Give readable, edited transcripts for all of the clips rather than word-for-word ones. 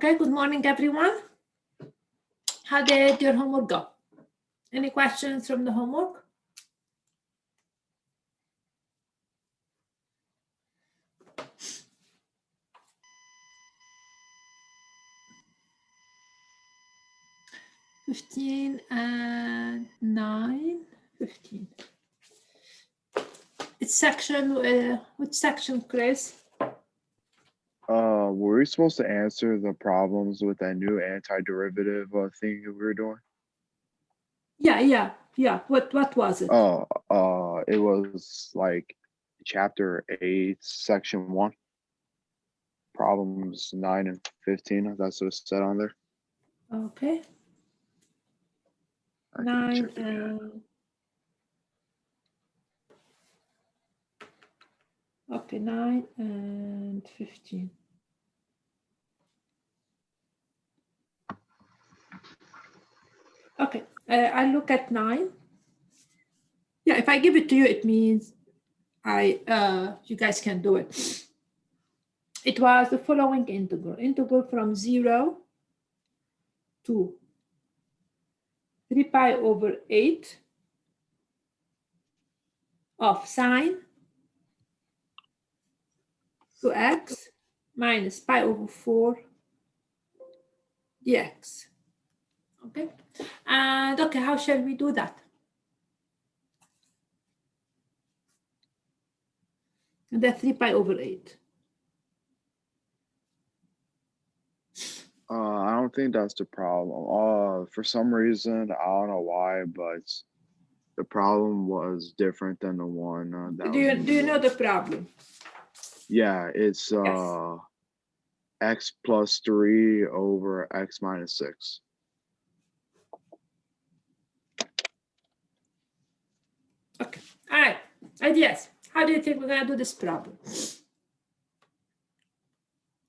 Okay, good morning, everyone. How did your homework go? Any questions from the homework? (15 and 9, 15). It's section, which section, Chris? Were we supposed to answer the problems with that new antiderivative thing that we were doing? Yeah. What was it? It was like chapter 8, section 1, problems 9 and 15. That's what it said on there. Okay. I can 9 check it again. Okay, 9 and 15. Okay, I look at 9. Yeah, if I give it to you, it means you guys can do it. It was the following integral from 0 to 3 pi over 8 of sine to x minus pi over 4 dx. Okay, and okay, how shall we do that? And that's 3 pi over 8. I don't think that's the problem. For some reason, I don't know why, but the problem was different than the one that Do you know the problem? Yeah, it's Yes. x plus 3 over x minus 6. Okay, all right. Ideas. How do you think we're going to do this problem? This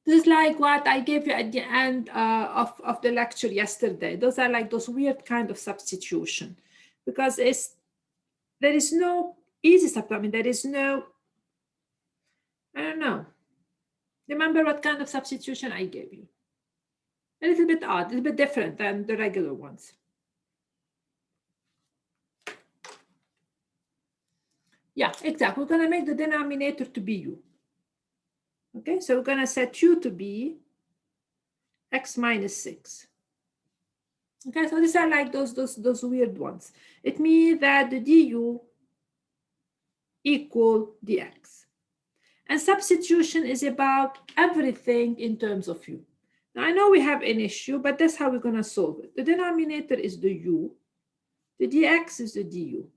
is like what I gave you at the end of the lecture yesterday. Those are like those weird kind of substitution, because there is no easy substitution. I mean, there is no, I don't know. Remember what kind of substitution I gave you? A little bit odd, a little bit different than the regular ones. Yeah, exactly. We're going to make the denominator to be u. Okay, so we're going to set u to be x minus 6. Okay, so these are like those weird ones. It means that the du equal dx. And substitution is about everything in terms of u. Now, I know we have an issue, but that's how we're going to solve it. The denominator is the u. The dx is the du.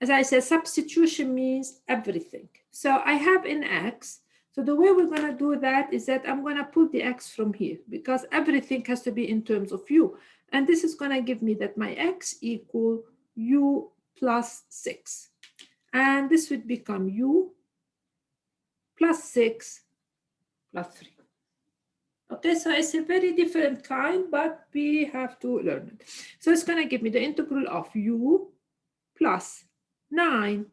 As I said, substitution means everything. So I have an x. So the way we're going to do that is that I'm going to pull the x from here, because everything has to be in terms of u. And this is going to give me that my x equal u plus 6. And this would become u plus 6 plus 3. Okay, so it's a very different kind, but we have to learn it. So it's going to give me the integral of u plus 9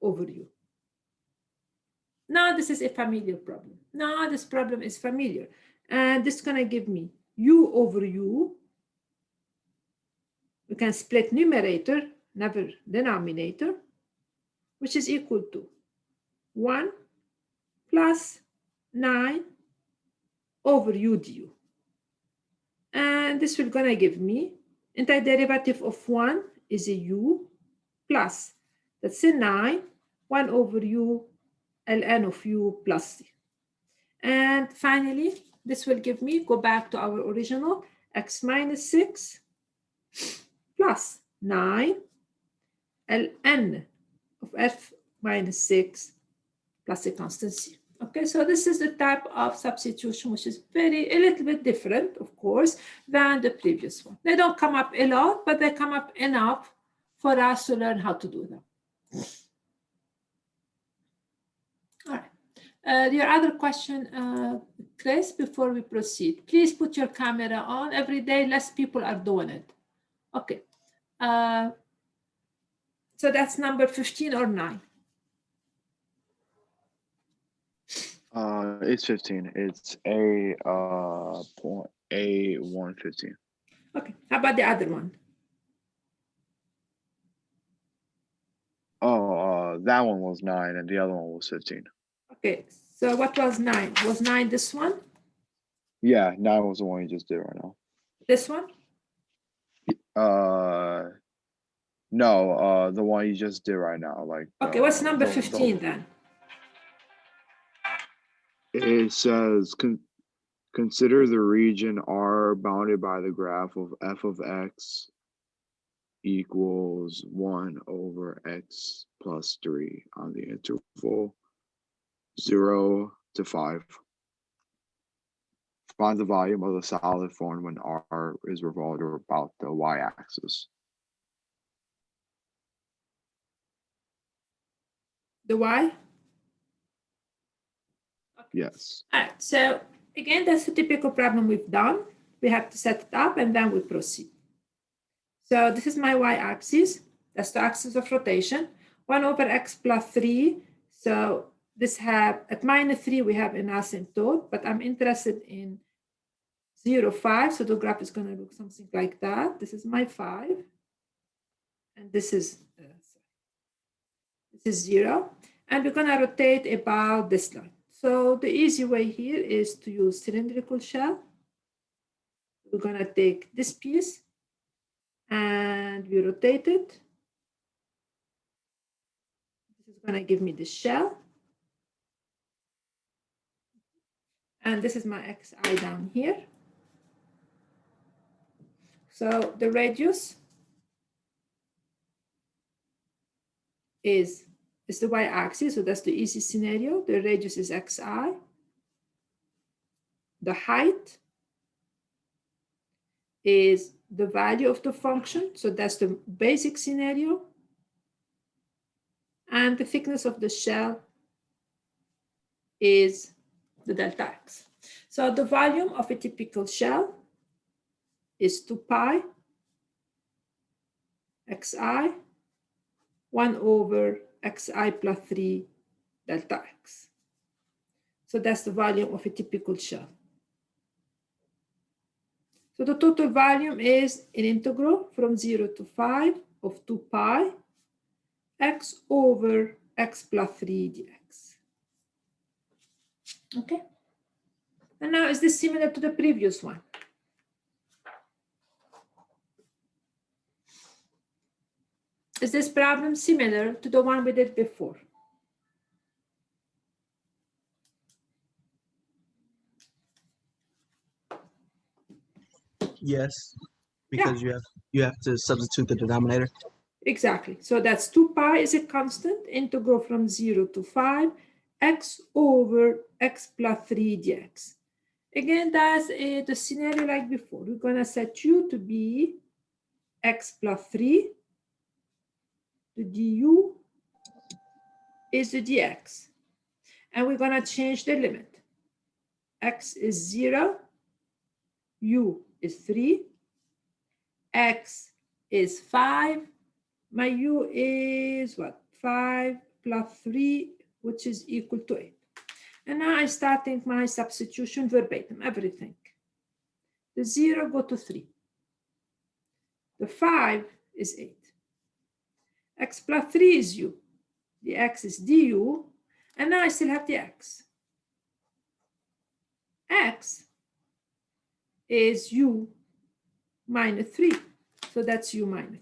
over u. Now this is a familiar problem. Now this problem is familiar. And this is going to give me u over u. We can split numerator, never denominator, which is equal to 1 plus 9 over u du. And this will gonna give me antiderivative of 1 is a u plus, that's a 9, 1 over u ln of u plus c. And finally, this will give me, go back to our original, x minus 6 plus 9 ln of f minus 6 plus a constant c. Okay, so this is the type of substitution which is a little bit different, of course, than the previous one. They don't come up a lot, but they come up enough for us to learn how to do them. All right. Your other question, Chris, before we proceed, please put your camera on. Every day, less people are doing it. Okay. So that's number 15 or 9. It's 15. It's A.A115. Okay, how about the other one? Oh, that one was 9 and the other one was 15. Okay, so what was 9? Was 9 this one? Yeah, 9 was the one you just did right now. This one? No, the one you just did right now. Like, Okay, what's number 15 then? It says consider the region R bounded by the graph of f of x equals 1 over x plus 3 on the interval 0 to 5. Find the volume of the solid formed when R is revolved about the y-axis. The y? Yes. All right, so again, that's a typical problem we've done. We have to set it up and then we proceed. So this is my y-axis. That's the axis of rotation. 1 over x plus 3. So this have, at minus 3, we have an asymptote, but I'm interested in 0, 5. So the graph is going to look something like that. This is my 5. And this is 0. And we're going to rotate about this line. So the easy way here is to use cylindrical shell. We're going to take this piece and we rotate it. This is going to give me the shell. And this is my xi down here. So the radius is the y-axis, so that's the easy scenario. The radius is xi. The height is the value of the function, so that's the basic scenario. And the thickness of the shell is the delta x. So the volume of a typical shell is 2 pi xi 1 over xi plus 3 delta x. So that's the volume of a typical shell. So the total volume is an integral from 0 to 5 of 2 pi x over x plus 3 dx. Okay. And now, is this similar to the previous one? Is this problem similar to the one we did before? Yes, because you have to substitute the denominator. Exactly. So that's 2 pi is a constant, integral from 0 to 5, x over x plus 3 dx. Again, that's the scenario like before. We're going to set u to be x plus 3. The du is the dx. And we're going to change the limit. X is 0, u is 3, x is 5, my u is what? 5 plus 3, which is equal to 8. And now I'm starting my substitution verbatim, everything. The 0 go to 3. The 5 is 8. X plus 3 is u. The x is du. And now I still have the x. X is u minus 3. So that's u minus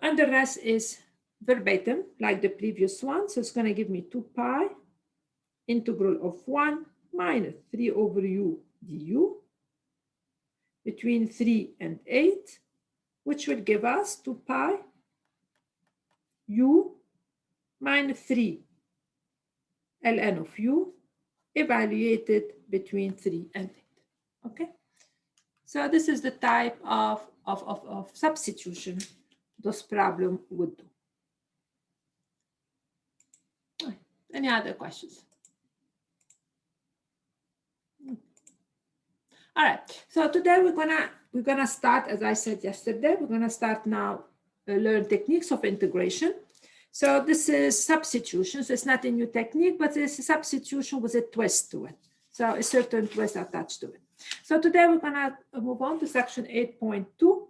3. And the rest is verbatim, like the previous one. So it's going to give me 2 pi integral of 1 minus 3 over u du between 3 and 8, which will give us 2 pi u minus 3 ln of u evaluated between 3 and 8. Okay? So this is the type of substitution this problem would do. Any other questions? All right. So today we're gonna start, as I said yesterday, we're gonna start now learn techniques of integration. So this is substitution. So it's not a new technique, but it's a substitution with a twist to it. So a certain twist attached to it. So today we're gonna move on to section 8.2.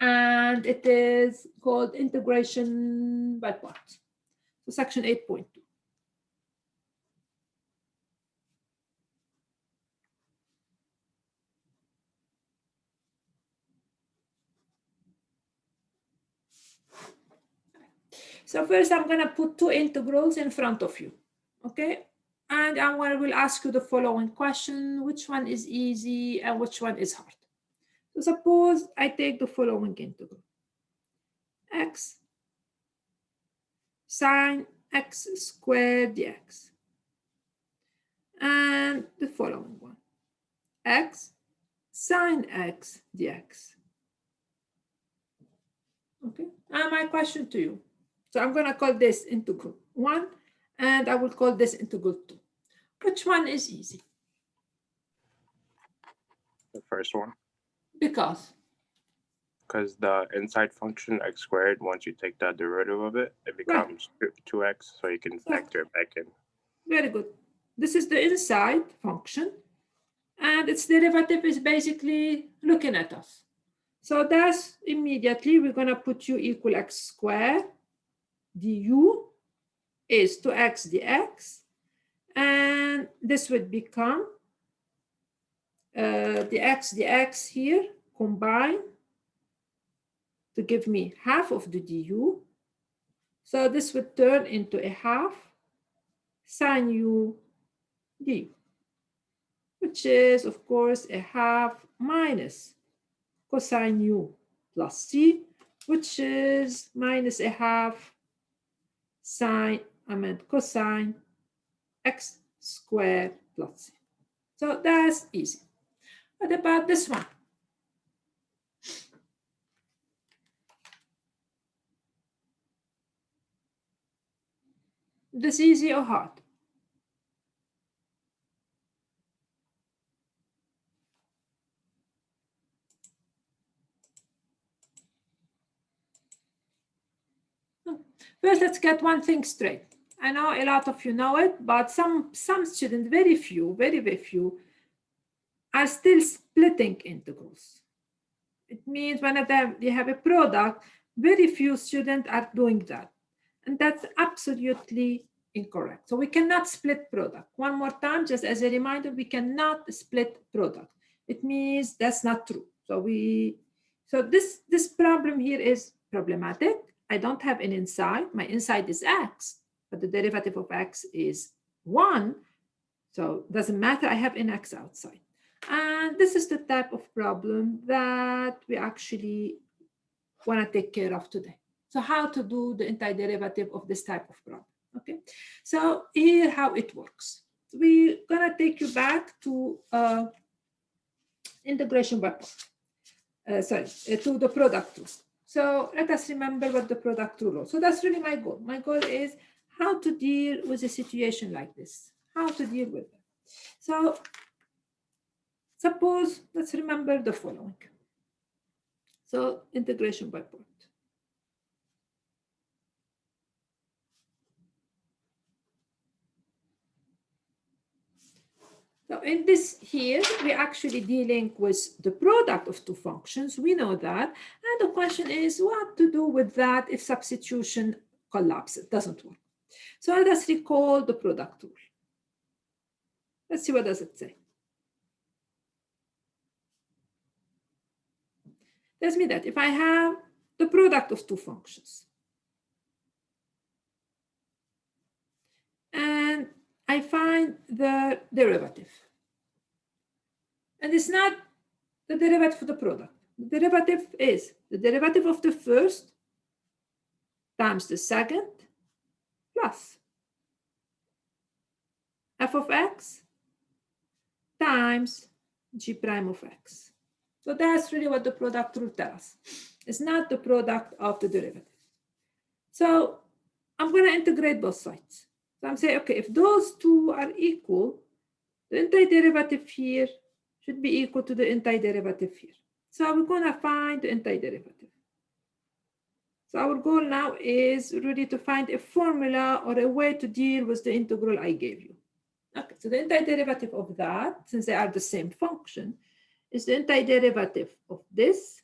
And it is called integration by parts. So section 8.2. So first I'm going to put two integrals in front of you, okay? And I will ask you the following question: which one is easy and which one is hard? So suppose I take the following integral: x sine x squared dx, and the following one: x sine x dx. Okay, and my question to you. So I'm going to call this integral 1, and I will call this integral 2. Which one is easy? The first one. Because The inside function x squared, once you take the derivative of it, it becomes 2x, so you can factor it back in. Very good. This is the inside function, and its derivative is basically looking at us. So that's immediately we're going to put u equal x squared du is 2x dx, and this would become the x dx here combined to give me half of the du. So this would turn into a half sine u du, which is, of course, a half minus cosine u plus c, which is minus a half cosine x squared plus c. So that's easy. What about this one? This easy or hard? First, let's get one thing straight. I know a lot of you know it, but some students, very few, very few, are still splitting integrals. It means whenever you have a product, very few students are doing that. And that's absolutely incorrect. So we cannot split product. One more time, just as a reminder, we cannot split product. It means that's not true. So this problem here is problematic. I don't have an inside. My inside is x, but the derivative of x is 1. So it doesn't matter. I have an x outside. And this is the type of problem that we actually want to take care of today. So how to do the antiderivative of this type of problem, okay? So here how it works. We're going to take you back to integration by part. To the product rule. So let us remember what the product rule is. So that's really my goal. My goal is how to deal with a situation like this, how to deal with it. So suppose, let's remember the following. So integration by part. So in this here, we're actually dealing with the product of two functions. We know that. And the question is what to do with that if substitution collapses, doesn't work. So let us recall the product rule. Let's see what does it say. Tells me that if I have the product of two functions and I find the derivative, and it's not the derivative of the product. The derivative is the derivative of the first times the second plus f of x times g prime of x. So that's really what the product rule tells us. It's not the product of the derivative. So I'm going to integrate both sides. So I'm saying, okay, if those two are equal, the antiderivative here should be equal to the antiderivative here. So we're going to find the antiderivative. So our goal now is really to find a formula or a way to deal with the integral I gave you. Okay, so the antiderivative of that, since they are the same function, is the antiderivative of this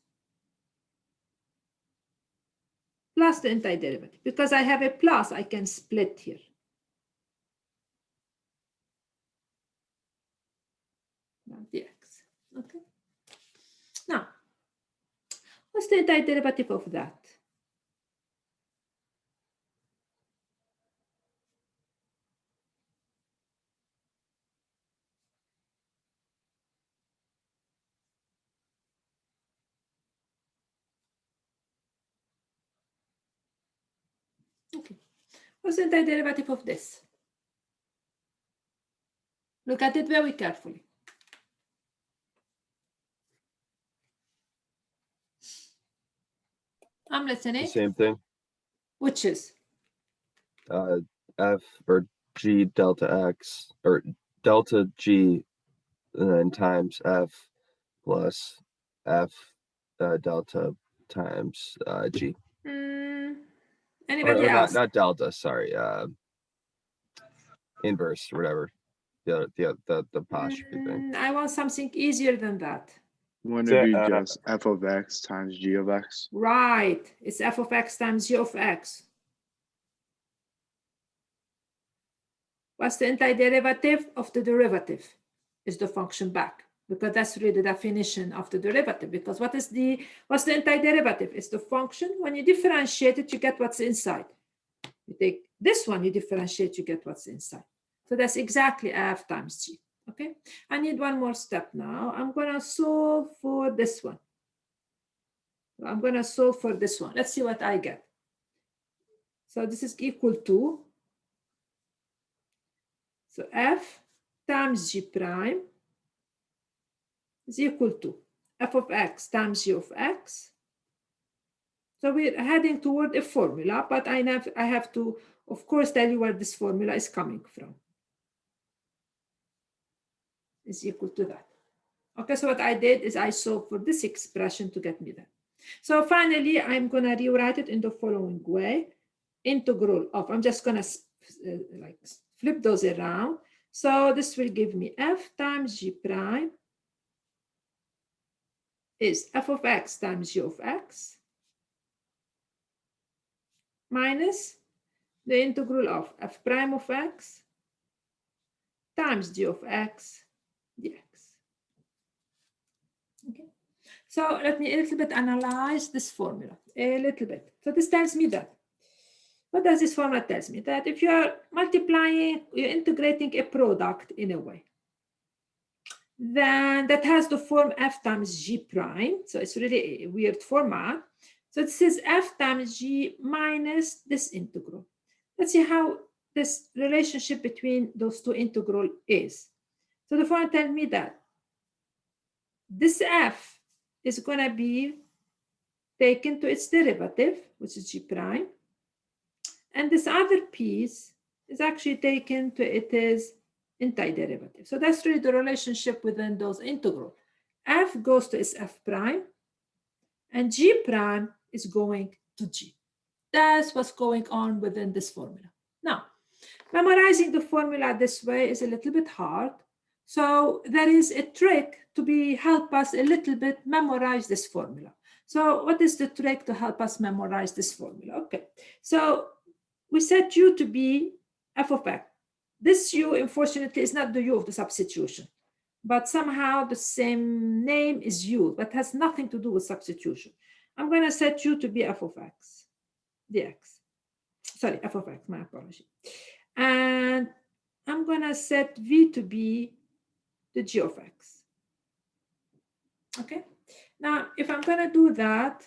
plus the antiderivative. Because I have a plus, I can split here. Dx. Okay. Now, what's the antiderivative of that? Okay. What's the antiderivative of this? Look at it very carefully. I'm listening. The same thing. Which is? F or G delta X or delta G and then times F plus F delta times G. Anybody Or else? not delta, sorry. Inverse, whatever. The apostrophe thing. I want something easier than that. Wouldn't So, it be just f of x times g of x? Right. It's f of x times g of x. What's the antiderivative of the derivative? Is the function back, because that's really the definition of the derivative. Because what's the antiderivative? It's the function. When you differentiate it, you get what's inside. You take this one, you differentiate, you get what's inside. So that's exactly f times g. Okay. I need one more step now. I'm going to solve for this one. I'm going to solve for this one. Let's see what I get. So this is equal to, so f times g prime is equal to f of x times g of x. So we're heading toward a formula, but I have to, of course, tell you where this formula is coming from. Is equal to that. Okay, so what I did is I solved for this expression to get me that. So finally, I'm going to rewrite it in the following way. Integral of, I'm just going to like flip those around. So this will give me f times g prime is f of x times g of x minus the integral of f prime of x times g of x dx. Okay. So let me a little bit analyze this formula a little bit. So this tells me that. What does this formula tell me? That if you are multiplying, you're integrating a product in a way, then that has the form f times g prime. So it's really a weird format. So this is f times g minus this integral. Let's see how this relationship between those two integral is. So the formula tells me that this f is going to be taken to its derivative, which is g prime. And this other piece is actually taken to its antiderivative. So that's really the relationship within those integrals. F goes to its f prime, and g prime is going to g. That's what's going on within this formula. Now, memorizing the formula this way is a little bit hard. So there is a trick to help us a little bit memorize this formula. So what is the trick to help us memorize this formula? Okay, so we set u to be f of x. This u, unfortunately, is not the u of the substitution, but somehow the same name is u, but has nothing to do with substitution. I'm going to set u to be f of x dx. Sorry, f of x, my apology. And I'm going to set v to be the g of x. Okay. Now, if I'm going to do that,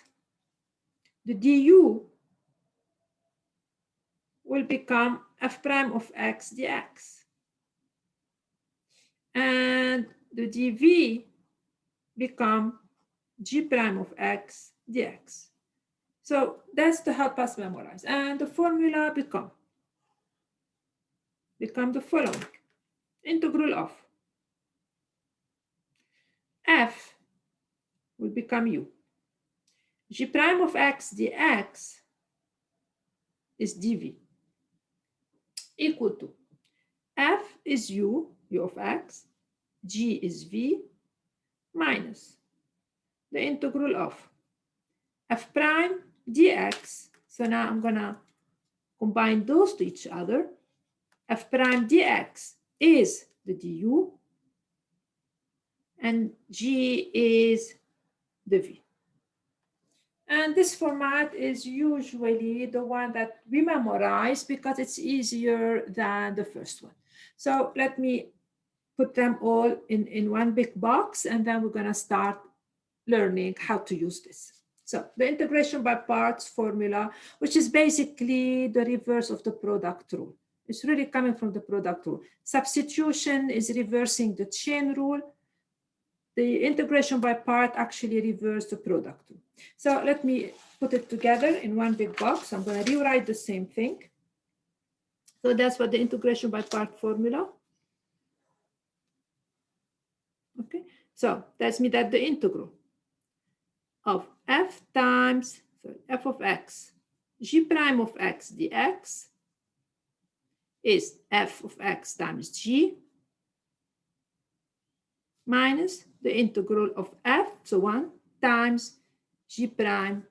the du will become f prime of x dx. And the dv become g prime of x dx. So that's to help us memorize. And the formula become the following. Integral of f will become u. G prime of x dx is dv, equal to f is u of x, g is v, minus the integral of f prime dx. So now I'm gonna combine those to each other. F prime dx is the du, and g is the v. And this format is usually the one that we memorize because it's easier than the first one. So let me put them all in one big box, and then we're gonna start learning how to use this. So the integration by parts formula, which is basically the reverse of the product rule. It's really coming from the product rule. Substitution is reversing the chain rule. The integration by part actually reverses the product rule. So let me put it together in one big box. I'm going to rewrite the same thing. So that's what the integration by part formula. Okay, so that's me that the integral of f times f of x g prime of x dx is f of x times g minus the integral of f, so 1, times g prime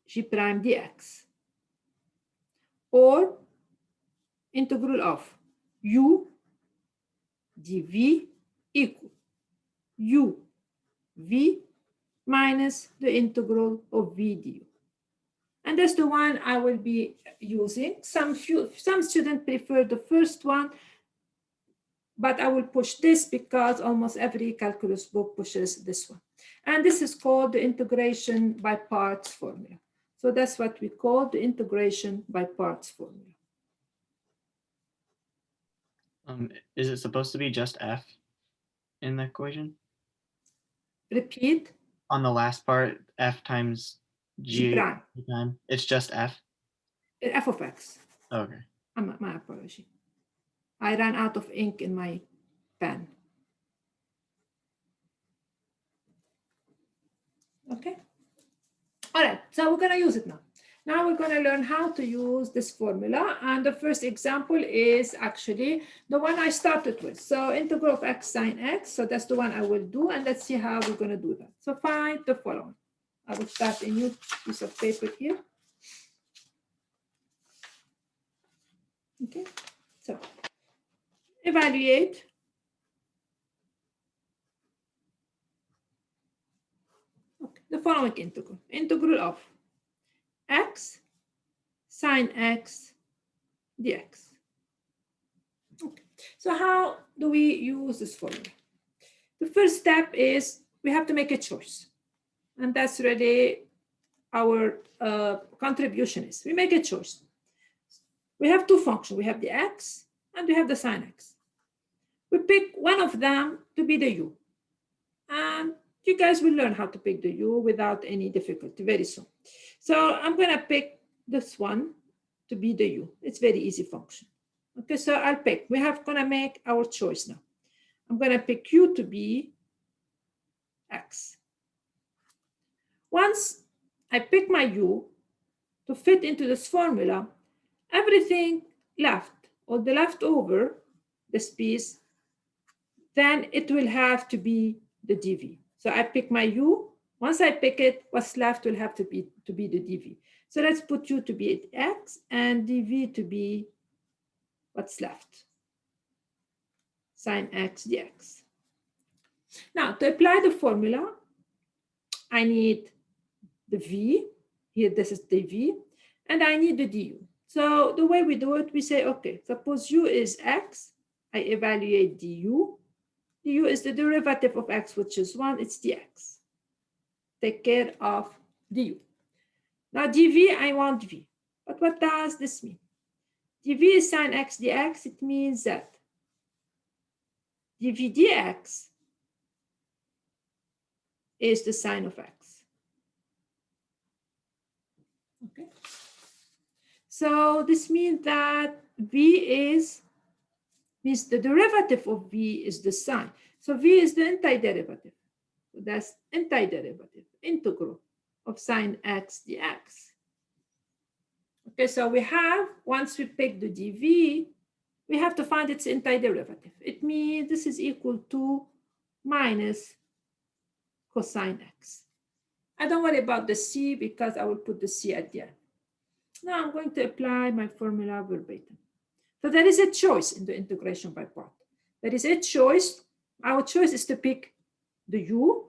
dx, or integral of u dv equal u v minus the integral of v du. And that's the one I will be using. Some students prefer the first one, but I will push this because almost every calculus book pushes this one. And this is called the integration by parts formula. So that's what we call the integration by parts formula. Is it supposed to be just f in the equation? Repeat. On the last part, f times G prime. Time. It's just f? F of x. Okay. My apology. I ran out of ink in my pen. Okay. All right, so we're going to use it now. Now we're going to learn how to use this formula. And the first example is actually the one I started with. So integral of x sine x. So that's the one I will do. And let's see how we're going to do that. So find the following. I will start a new piece of paper here. Okay, so evaluate. Okay, the following integral. Integral of x sine x dx. Okay, so how do we use this formula? The first step is we have to make a choice. And that's really our contribution is. We make a choice. We have two functions. We have the x and we have the sine x. We pick one of them to be the u. And you guys will learn how to pick the u without any difficulty very soon. So I'm going to pick this one to be the u. It's very easy function. Okay, so I'll pick. We have going to make our choice now. I'm going to pick u to be x. Once I pick my u to fit into this formula, everything left, or the leftover, this piece, then it will have to be the dv. So I pick my u. Once I pick it, what's left will have to be the dv. So let's put u to be x and dv to be what's left, sine x dx. Now, to apply the formula, I need the v. Here, this is the v. And I need the du. So the way we do it, we say, okay, suppose u is x. I evaluate du. Du is the derivative of x, which is 1. It's dx. Take care of du. Now dv, I want v. But what does this mean? dv is sine x dx. It means that dv dx is the sine of x. Okay. So this means that v means the derivative of v is the sine. So v is the antiderivative. So that's antiderivative, integral of sine x dx. Okay, so we have, once we pick the dv, we have to find its antiderivative. It means this is equal to minus cosine x. I don't worry about the c because I will put the c at the end. Now I'm going to apply my formula verbatim. So there is a choice in the integration by part. There is a choice. Our choice is to pick the u,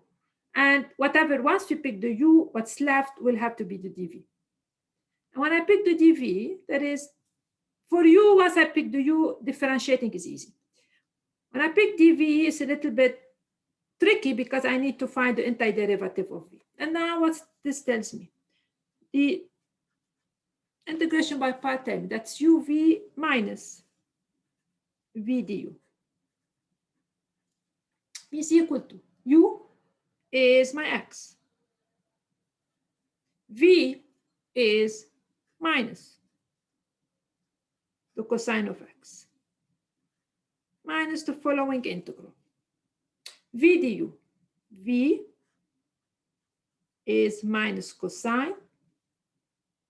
and whatever, once we pick the u, what's left will have to be the dv. And when I pick the dv, that is, for u, once I pick the u, differentiating is easy. When I pick dv, it's a little bit tricky because I need to find the antiderivative of v. And now what this tells me? The integration by part term, that's uv minus v du. V is equal to u is my x. V is minus the cosine of x minus the following integral. V du. V is minus cosine.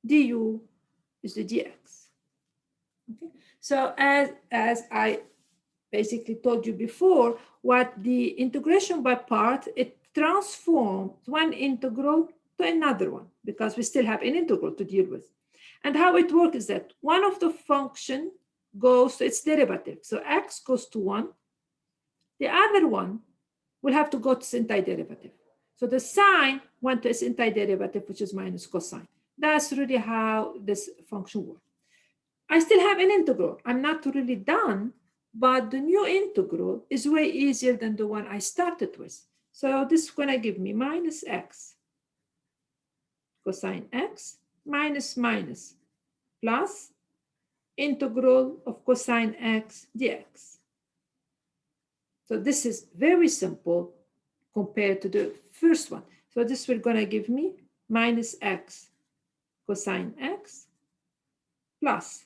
Du is the dx. Okay. So as I basically told you before, what the integration by part, it transforms one integral to another one because we still have an integral to deal with. And how it works is that one of the function goes to its derivative. So x goes to 1. The other one will have to go to its antiderivative. So the sine went to its antiderivative, which is minus cosine. That's really how this function works. I still have an integral. I'm not really done, but the new integral is way easier than the one I started with. So this is going to give me minus x cosine x minus minus plus integral of cosine x dx. So this is very simple compared to the first one. So this will going to give me minus x cosine x plus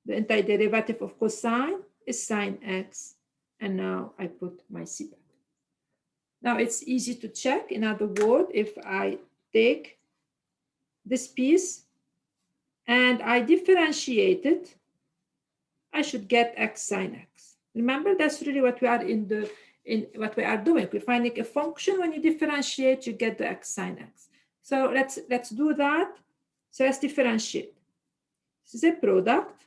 the antiderivative of cosine is sine x. And now I put my c back. Now it's easy to check. In other words, if I take this piece and I differentiate it, I should get x sine x. Remember, that's really what we are what we are doing. We're finding a function. When you differentiate, you get the x sine x. So let's do that. So let's differentiate. This is a product.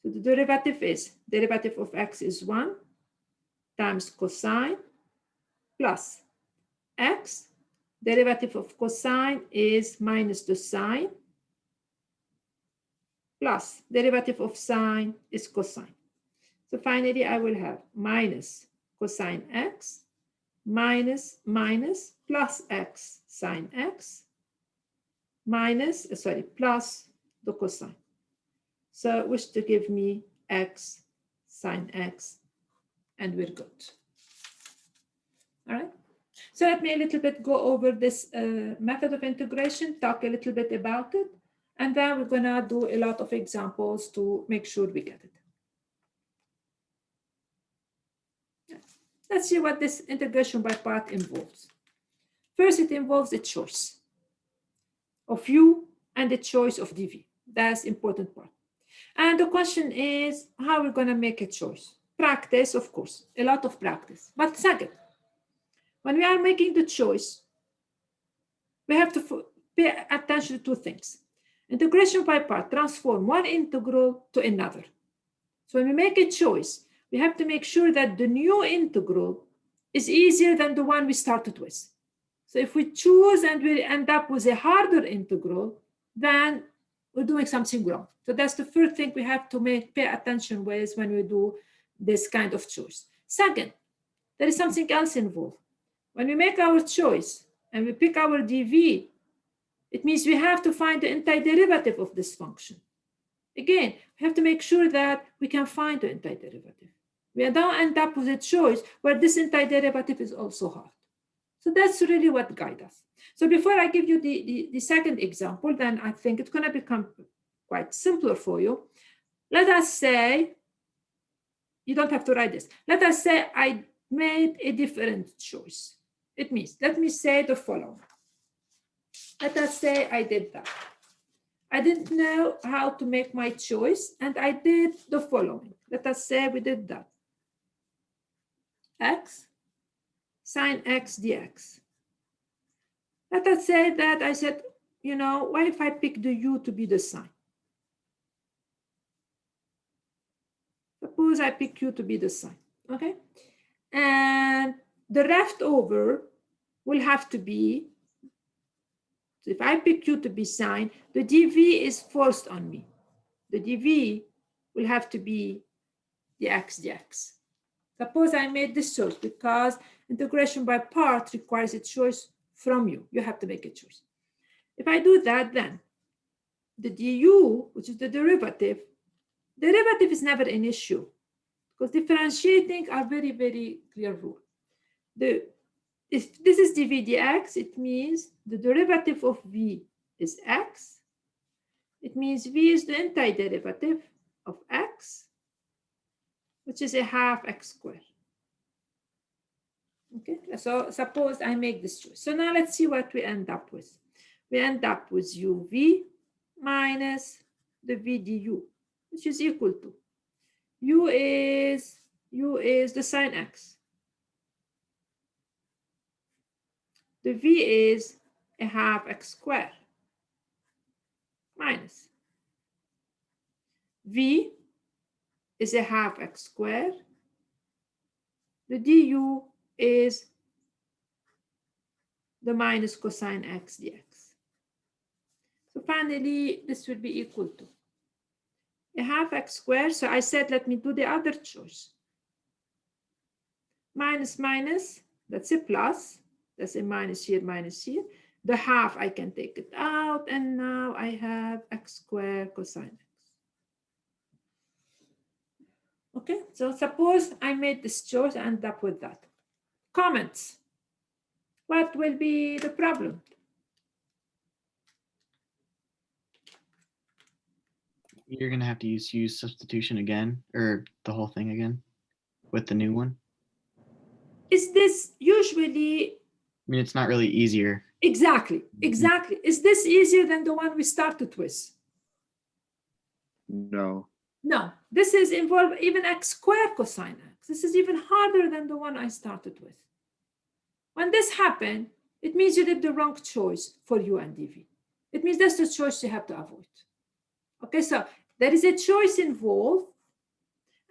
So the derivative is, derivative of x is 1 times cosine plus x. Derivative of cosine is minus the sine plus derivative of sine is cosine. So finally, I will have minus cosine x minus minus plus x sine x minus, plus the cosine. So which to give me x sine x, and we're good. All right. So let me a little bit go over this method of integration, talk a little bit about it, and then we're gonna do a lot of examples to make sure we get it. Let's see what this integration by part involves. First, it involves a choice of u and a choice of dv. That's the important part. And the question is how we're going to make a choice. Practice, of course, a lot of practice. But second, when we are making the choice, we have to pay attention to two things. Integration by part transform one integral to another. So when we make a choice, we have to make sure that the new integral is easier than the one we started with. So if we choose and we end up with a harder integral, then we're doing something wrong. So that's the first thing we have to pay attention with when we do this kind of choice. Second, there is something else involved. When we make our choice and we pick our dv, it means we have to find the antiderivative of this function. Again, we have to make sure that we can find the antiderivative. We don't end up with a choice where this antiderivative is also hard. So that's really what guides us. So before I give you the second example, then I think it's going to become quite simpler for you. Let us say, you don't have to write this. Let us say I made a different choice, It means, let me say the following. Let us say I did that. I didn't know how to make my choice, and I did the following. Let us say we did that. X, sine x dx. Let us say that I said, you know, what if I pick the u to be the sine? Suppose I pick u to be the sine, okay? And the leftover will have to be, so if I pick u to be sine, the dv is forced on me. The dv will have to be the x dx. Suppose I made this choice because integration by part requires a choice from you. You have to make a choice. If I do that, then the du, which is the derivative is never an issue because differentiating are very, very clear rule. If this is dv dx, it means the derivative of v is x. It means v is the antiderivative of x, which is a half x squared. Okay, so suppose I make this choice. So now let's see what we end up with. We end up with uv minus the v du, which is equal to u is the sine x. The v is a half x squared minus v is a half x squared. The du is the minus cosine x dx. So finally, this will be equal to a half x squared. So I said, let me do the other choice. Minus minus, that's a plus. That's a minus here, minus here. The half, I can take it out. And now I have x squared cosine x. Okay, so suppose I made this choice, I end up with that. Comments. What will be the problem? You're gonna have to use substitution again, or the whole thing again, with the new one. Is this usually? I mean, it's not really easier. Exactly. Is this easier than the one we started with? No. No, this is involve even x squared cosine x. This is even harder than the one I started with. When this happened, it means you did the wrong choice for u and dv. It means that's the choice you have to avoid. Okay, so there is a choice involved,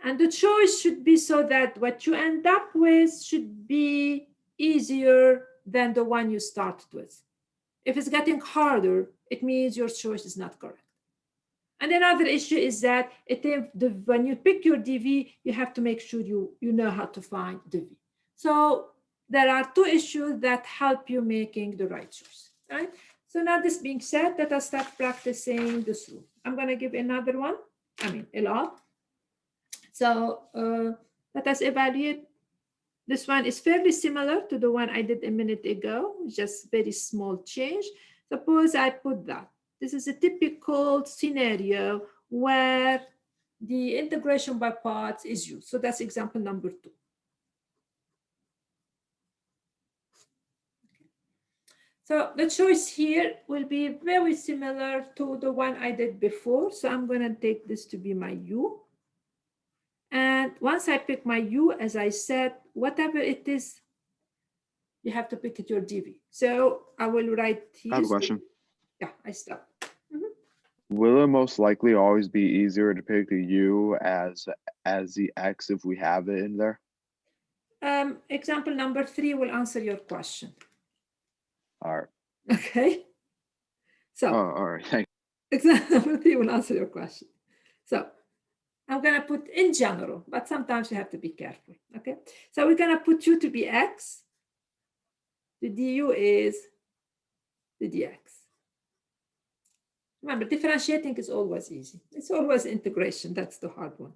and the choice should be so that what you end up with should be easier than the one you started with. If it's getting harder, it means your choice is not correct. And another issue is that when you pick your dv, you have to make sure you know how to find dv. So there are two issues that help you making the right choice, right? So now this being said, let us start practicing this rule. I'm going to give another one, a lot. So let us evaluate. This one is fairly similar to the one I did a minute ago, just very small change. Suppose I put that. This is a typical scenario where the integration by parts is used. So that's example number 2. So the choice here will be very similar to the one I did before. So I'm going to take this to be my u. And once I pick my u, as I said, whatever it is, you have to pick it your dv. So I will write here. I have a question. Yeah, I stop. Will it most likely always be easier to pick the u as the x if we have it in there? Example number 3 will answer your question. All right. Okay. So. All right. Thank you. Example number 3 will answer your question. So I'm going to put in general, but sometimes you have to be careful. Okay. So we're going to put u to be x. The du is the dx. Remember, differentiating is always easy. It's always integration. That's the hard one.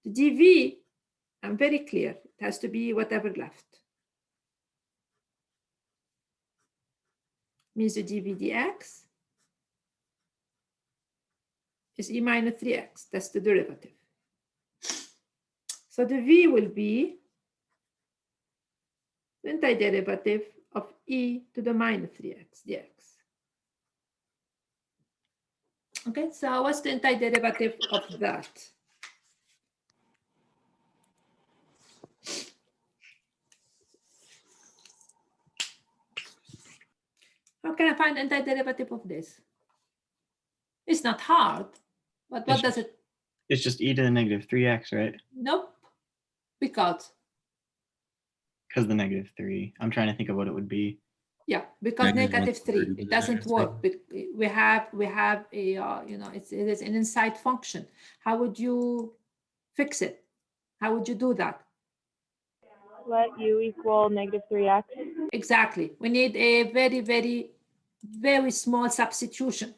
The dv, I'm very clear. It has to be whatever left. Means the dv dx is e minus 3x. That's the derivative. So the v will be the antiderivative of e to the minus 3x dx. Okay, so what's the antiderivative of that? How can I find antiderivative of this? It's not hard, but what does it? It's just e to the negative 3x, right? Nope, because The negative 3. I'm trying to think of what it would be. yeah, because negative 3, -1/3 it doesn't work. We have a you know, it is an inside function. How would you fix it? How would you do that? Let u equal negative 3x. Exactly. We need a very small substitution.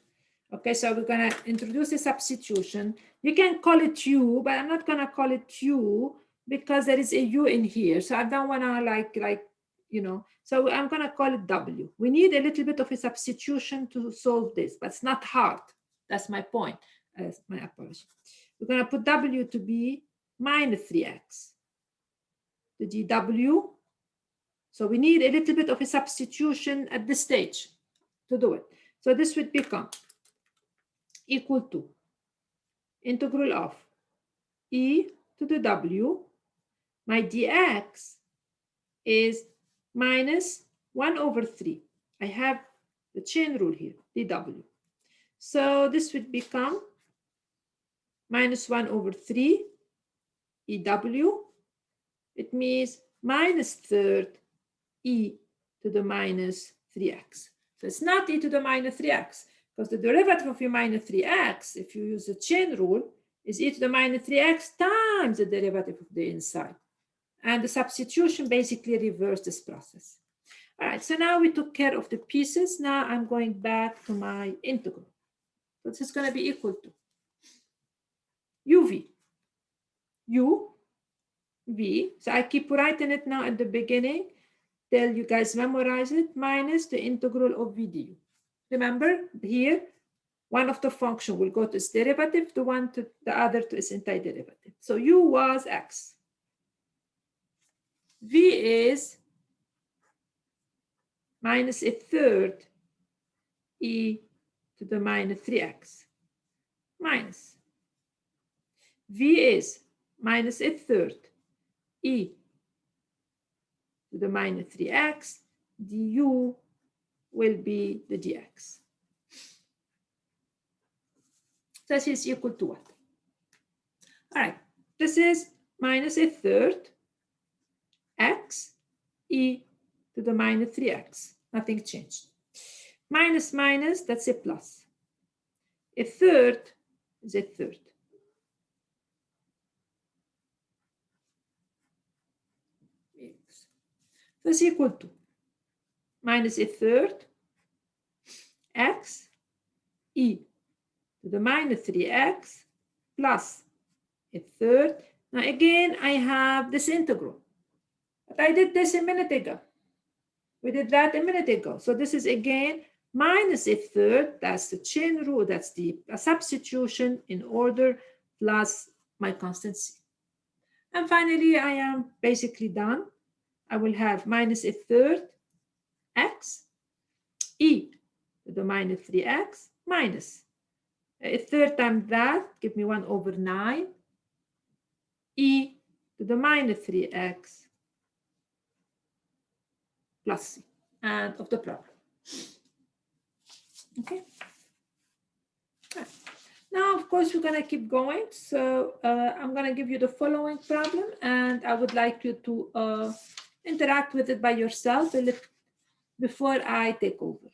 Okay, so we're going to introduce a substitution. You can call it u, but I'm not going to call it u because there is a u in here. So I don't want to like, you know, so I'm going to call it w. We need a little bit of a substitution to solve this, but it's not hard. That's my point. My apology. We're going to put w to be minus 3x. The dw. So we need a little bit of a substitution at this stage to do it. So this would become equal to integral of e to the w. My dx is minus 1/3. I have the chain rule here, dw. So this would become minus 1/3 ew. It means minus third e to the minus 3x. So it's not e to the minus 3x, because the derivative of e minus 3x, if you use the chain rule, is e to the minus 3x times the derivative of the inside. And the substitution basically reversed this process. All right, so now we took care of the pieces. Now I'm going back to my integral. So this is going to be equal to uv. uv, so I keep writing it now at the beginning till you guys memorize it, minus the integral of v du. Remember here, one of the function will go to its derivative, the other to its antiderivative. So u was x. V is minus 1/3 e to the minus 3x minus. V is minus 1/3 e to the minus 3x, du will be the dx. This is equal to what? All right, this is minus 1/3 x e to the minus 3x. Nothing changed. Minus minus, that's a plus. 1/3 is 1/3. That's equal to minus 1/3 x e to the minus 3x plus 1/3. Now again, I have this integral. But I did this a minute ago. We did that a minute ago. So this is again minus 1/3. That's the chain rule. That's the substitution in order plus my constant c. And finally, I am basically done. I will have minus 1/3 x e to the minus 3x minus 1/3 times that, give me 1/9 e to the minus 3x plus c, and of the problem. Okay. Now, of course, we're going to keep going. So I'm going to give you the following problem, and I would like you to interact with it by yourself a little before I take over.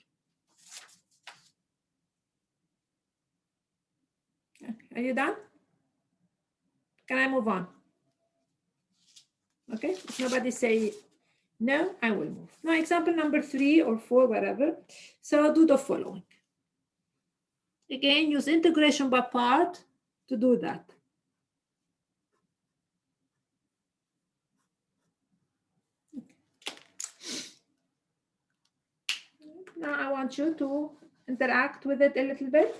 Okay. Are you done? Can I move on? Okay, if nobody say no, I will move. Now, example number 3 or 4, whatever. So do the following. Again, use integration by part to do that. Now I want you to interact with it a little bit.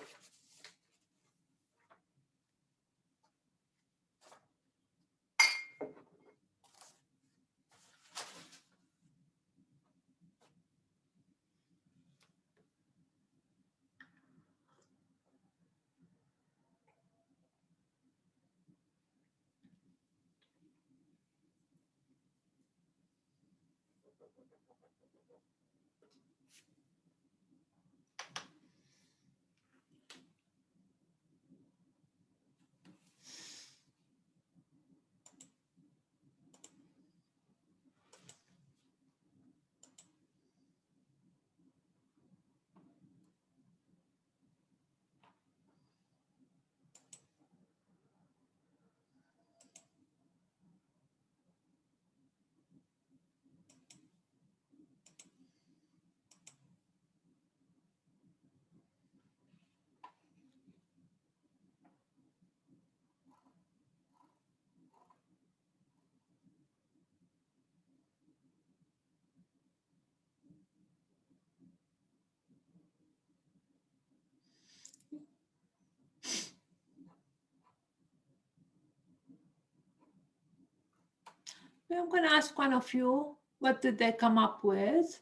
I'm going to ask one of you, what did they come up with?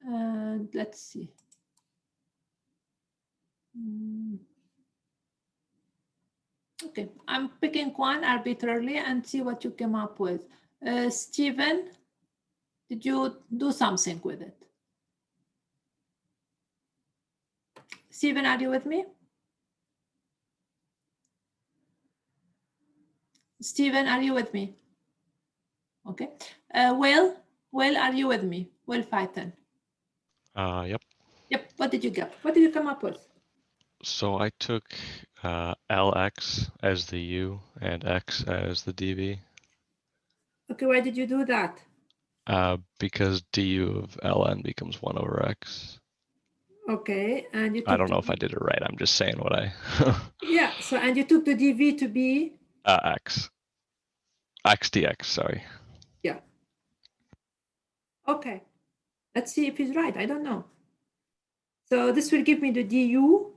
And let's see. Okay, I'm picking one arbitrarily and see what you came up with. Stephen, did you do something with it? Stephen, are you with me? Stephen, are you with me? Okay. Will, are you with me? Will Python. Yep. Yep. What did you get? What did you come up with? So I took LX as the U and X as the DV. Okay, why did you do that? Because du of ln becomes 1 over x. Okay, and you took I don't know if I did it right. I'm just saying what I. Yeah, so and you took the dv to be X dx, sorry. Yeah. Okay, let's see if he's right. I don't know. So this will give me the du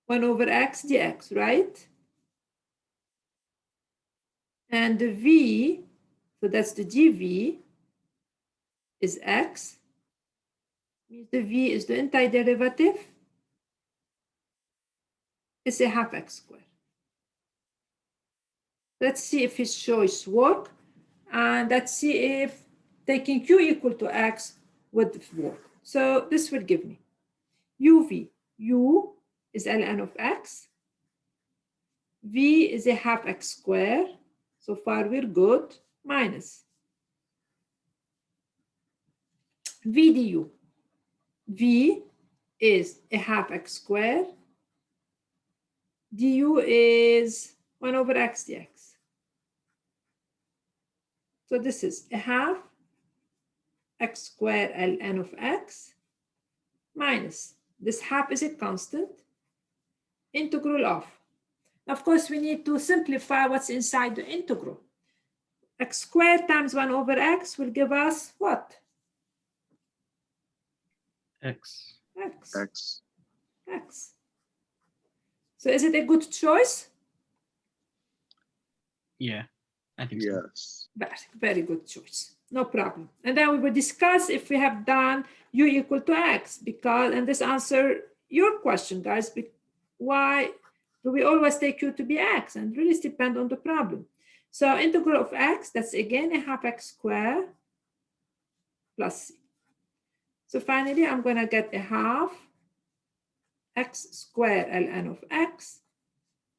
1 over x dx, right? And the v, so that's the dv, is x. Means the v is the antiderivative. It's a half x squared. Let's see if his choice work. And let's see if taking q equal to x would work. So this will give me uv. U is ln of x. V is a half x squared. So far we're good. Minus v du. V is a half x squared. Du is 1 over x dx. So this is a half x squared ln of x minus, this half is a constant, integral of. Of course, we need to simplify what's inside the integral. X squared times 1 over x will give us what? X. X. X. X. So is it a good choice? Yeah, I think so. Yes. Very good choice. No problem. And then we will discuss if we have done u equal to x, because, and this answer your question, guys, why do we always take u to be x? And really depend on the problem. So integral of x, that's again a half x squared plus c. So finally, I'm going to get a half x squared ln of x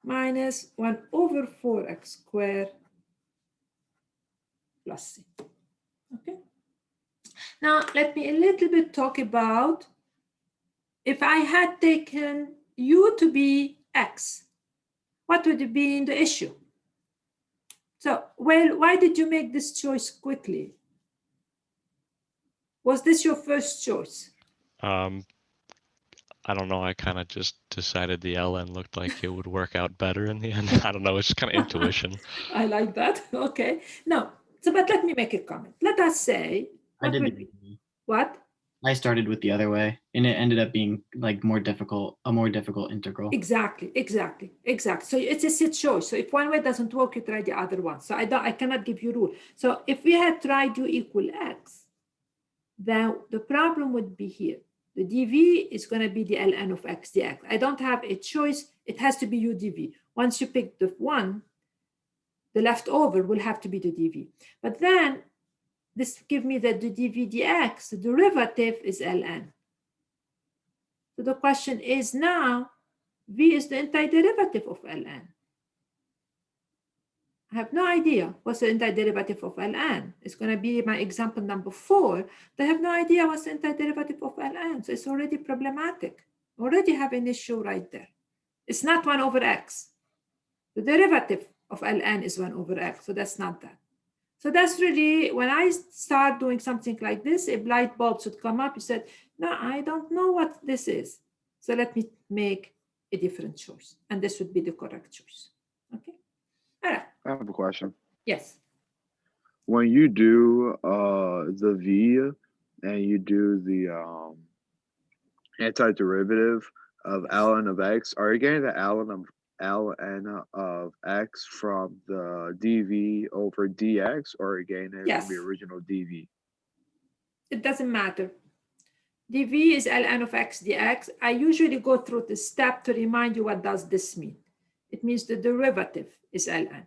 minus 1 over 4x squared plus c. Okay. Now, let me a little bit talk about if I had taken u to be x, what would have been the issue? So, well, why did you make this choice quickly? Was this your first choice? I don't know. I kind of just decided the ln looked like it would work out better in the end. I don't know. It's just kind of intuition. I like that. Okay. No. So, but let me make a comment. Let us say, I did what? I started with the other way, and it ended up being like a more difficult integral. Exactly. So it's a choice. So if one way doesn't work, you try the other one. So I cannot give you rule. So if we had tried u equal x, then the problem would be here. The dv is going to be the ln of x dx. I don't have a choice. It has to be u dv. Once you pick the one, the leftover will have to be the dv. But then this give me that the dv dx, the derivative is ln. So the question is now, v is the antiderivative of ln. I have no idea what's the antiderivative of ln. It's going to be my example number 4. I have no idea what's the antiderivative of ln. So it's already problematic. Already have an issue right there. It's not 1 over x. The derivative of ln is 1 over x. So that's not that. So that's really, when I start doing something like this, a light bulb should come up. You said, no, I don't know what this is. So let me make a different choice. And this would be the correct choice. Okay. All right. I have a question. Yes. When you do the v and you do the antiderivative of ln of x, are you getting the ln of x from the dv over dx, or are you getting it from the original dv? It doesn't matter. dv is ln of x dx. I usually go through the step to remind you what does this mean. It means the derivative is ln.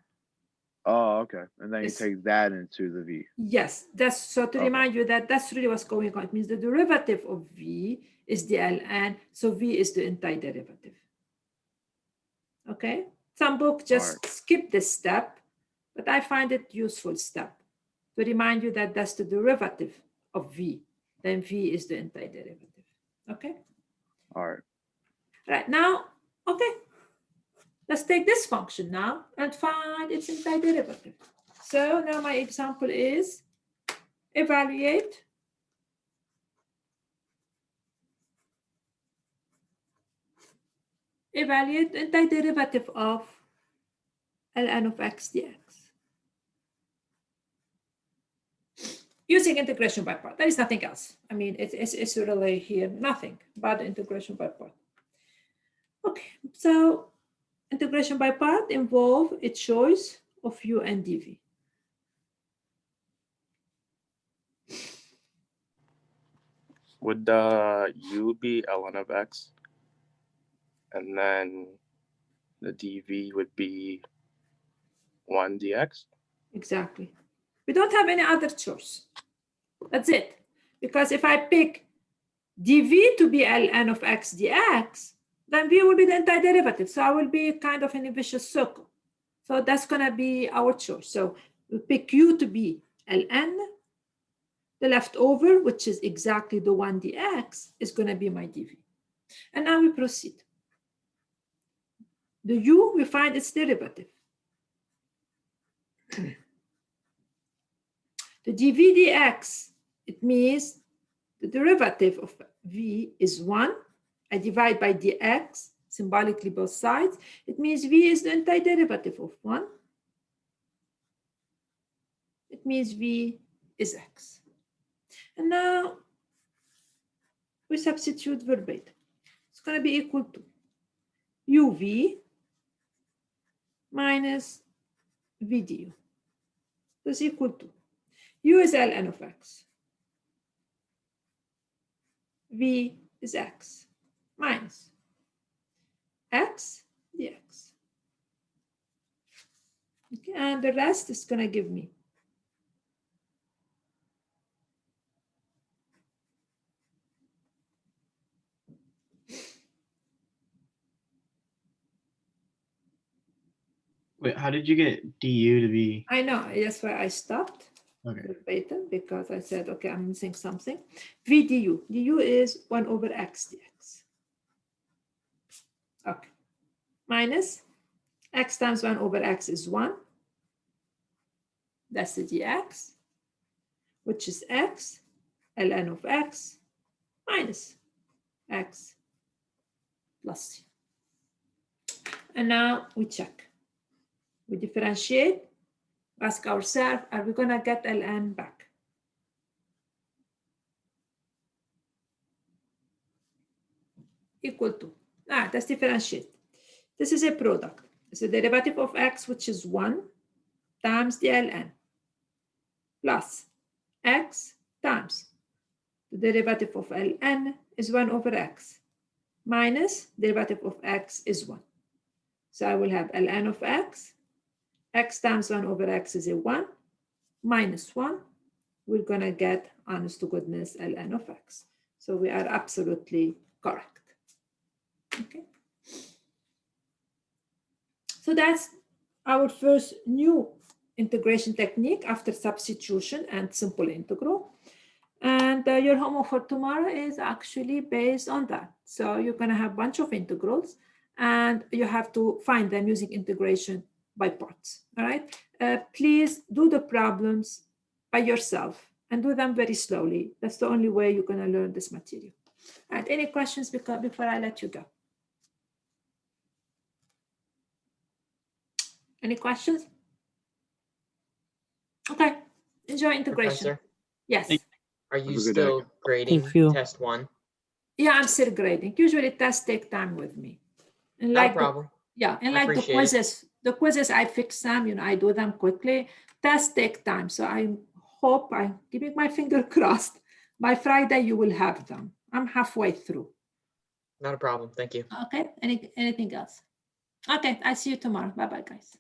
Oh, okay. And then you take that into the v. Yes, that's so to remind you that that's really what's going on. It means the derivative of v is the ln, so v is the antiderivative. Okay, some books just skip this step, but I find it useful step to remind you that that's the derivative of v. Then v is the antiderivative. Okay. All right. Right now, okay. Let's take this function now and find its antiderivative. So now my example is evaluate antiderivative of ln of x dx. Using integration by part. There is nothing else. I mean, it's really here nothing but integration by part. Okay, so integration by part involve a choice of u and dv. Would the u be ln of x? And then the dv would be 1 dx? Exactly. We don't have any other choice. That's it. Because if I pick dv to be ln of x dx, then v will be the antiderivative. So I will be kind of in a vicious circle. So that's going to be our choice. So we pick u to be ln. The leftover, which is exactly the 1 dx, is going to be my dv. And now we proceed. The u, we find its derivative. The dv dx, it means the derivative of v is 1. I divide by dx, symbolically both sides. It means v is the antiderivative of 1. It means v is x. And now we substitute verbatim. It's going to be equal to uv minus v du. That's equal to u is ln of x. V is x minus x dx. Okay, and the rest is going to give me Wait, how did you get du to be? I know, that's why I stopped. Okay. Verbatim, because I said, okay, I'm missing something. V du. Du is 1 over x dx. Okay. Minus x times 1 over x is 1. That's the dx, which is x, ln of x, minus x plus c. And now we check. We differentiate. Ask ourselves, are we going to get ln back? Equal to. Let's differentiate. This is a product. It's the derivative of x, which is 1, times the ln, plus x times the derivative of ln is 1 over x, minus derivative of x is 1. So I will have ln of x times 1 over x is a 1, minus 1, we're going to get, honest to goodness, ln of x. So we are absolutely correct. Okay. So that's our first new integration technique after substitution and simple integral. And your homework for tomorrow is actually based on that. So you're going to have a bunch of integrals, and you have to find them using integration by parts. All right. Please do the problems by yourself and do them very slowly. That's the only way you're going to learn this material. All right. Any questions before I let you go? Any questions? Okay. Enjoy integration. Professor? Yes. Are you Have a good still day. grading Thank you. test 1? Yeah, I'm still grading. Usually tests take time with me. And Not a like problem. and I like appreciate it. the quizzes, I fix them, I do them quickly. Tests take time. So I hope, I'm keeping my finger crossed, by Friday you will have them. I'm halfway through. Not a problem. Thank you. Okay, anything else? Okay, I see you tomorrow. Bye-bye, guys.